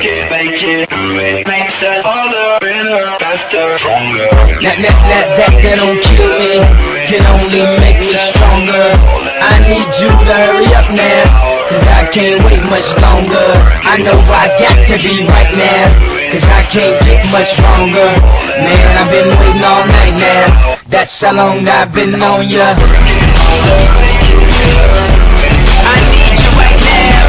it, do it. Makes us harder, better, faster, stronger. That don't kill me, can only make me stronger. I need you to hurry up now, cause I can't wait much longer. I know I got to be right now, cause I can't get much longer. Man, I've been waiting all night now, that's how long I've been on ya. I need you right now,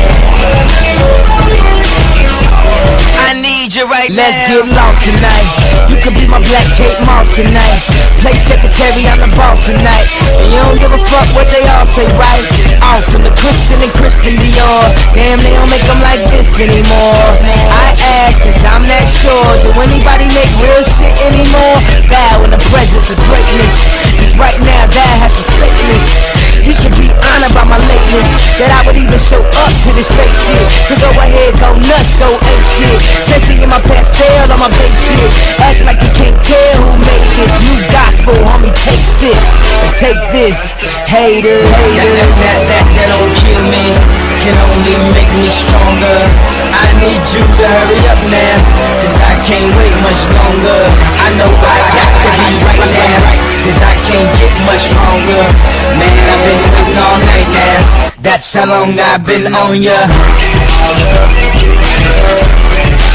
I need you right now. Let's get lost tonight, you can be my Black Kate Moss tonight. Play secretary, I'm the boss tonight. And you don't give a fuck what they all say, right? Awesome, the Christian and Christian Dior. Damn, they don't make them like this anymore. I ask, cause I'm not sure. Do anybody make real shit anymore? Bow in the presence of greatness, cause right now that has forsaken us. You should be honored by my lateness, that I would even show up to this fake shit. So go ahead, go nuts, go ape shit. Especially in my pastel on my babe shit. Act like you can't tell who made this. New gospel, homie, take 6 and take this, haters. That don't kill me, can only make me stronger. I need you to hurry up now, cause I can't wait much longer. I know I got to be right now, cause I can't get much longer. Man, I've been waiting all night now, that's how long I've been on ya.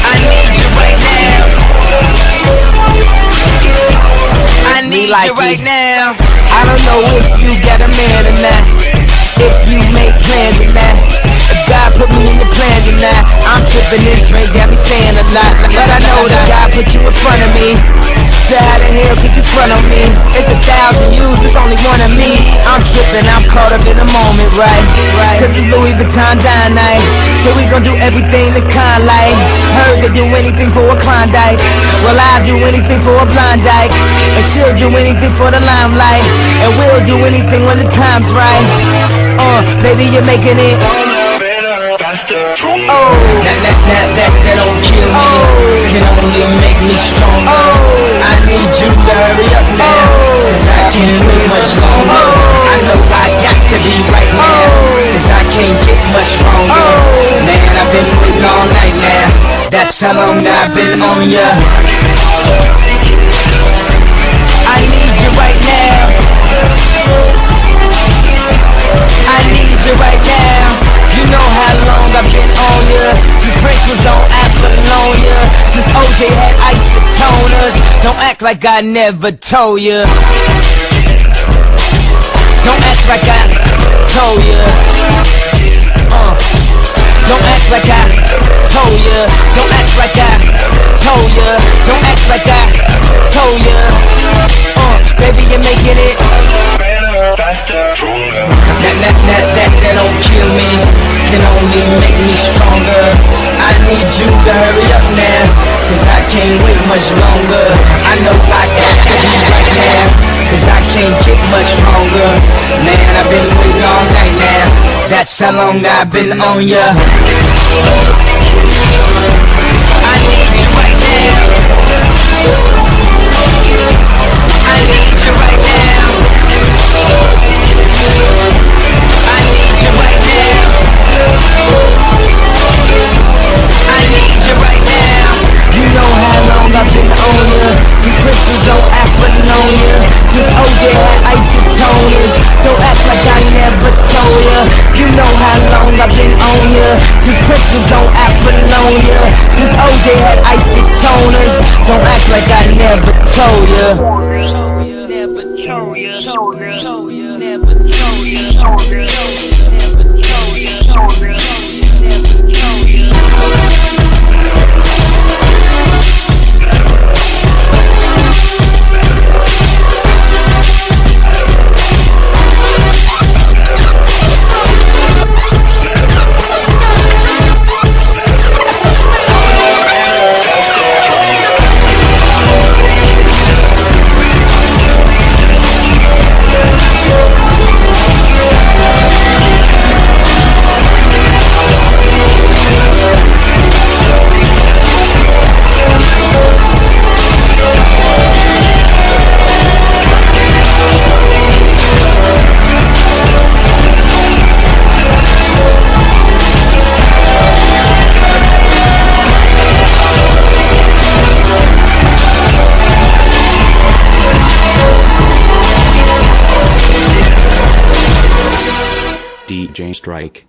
I need you right now, I need you right now. I don't know if you got a man or not, if you make plans or not, if God put me in your plans or not. I'm tripping, this drink got me saying a lot, but I know that God put you in front of me. So how the hell could you front on me? It's 1,000 yous, it's only one of me. I'm tripping, I'm caught up in the moment, right? Cause it's Louis Vuitton dine night, so we gon' do everything the kind like. Heard to do anything for a Klondike, well I'll do anything for a Blondike, and she'll do anything for the limelight, and we'll do anything when the time's right. Baby, you're making it. Oh, that don't kill me, can only make me stronger. I need you to hurry up now, cause I can't wait much longer. I know I got to be right now, cause I can't get much longer. Man, I've been waiting all night now, that's how long I've been on ya. I need you right now, I need you right now. You know how long I've been on ya, since Prince was on Apollonia, since OJ had isotoners. Don't act like I never told ya, don't act like I told ya. Don't act like I told ya, don't act like I told ya, don't act like I told ya. Baby, you're making it better, faster, stronger. That don't kill me, can only make me stronger. I need you to hurry up now, cause I can't wait much longer. I know I got to be right now, cause I can't get much longer. Man, I've been waiting all night now, that's how long I've been on ya. I need you right now, I need you right now, I need you right now, I need you right now. You know how long I've been on ya, since Prince was on Apollonia, since OJ had isotoners. Don't act like I never told ya. You know how long I've been on ya, since Prince was on Apollonia, since OJ had isotoners. Don't act like I never told ya. Never told ya, never told ya, never told ya, never told ya. DJ Strike.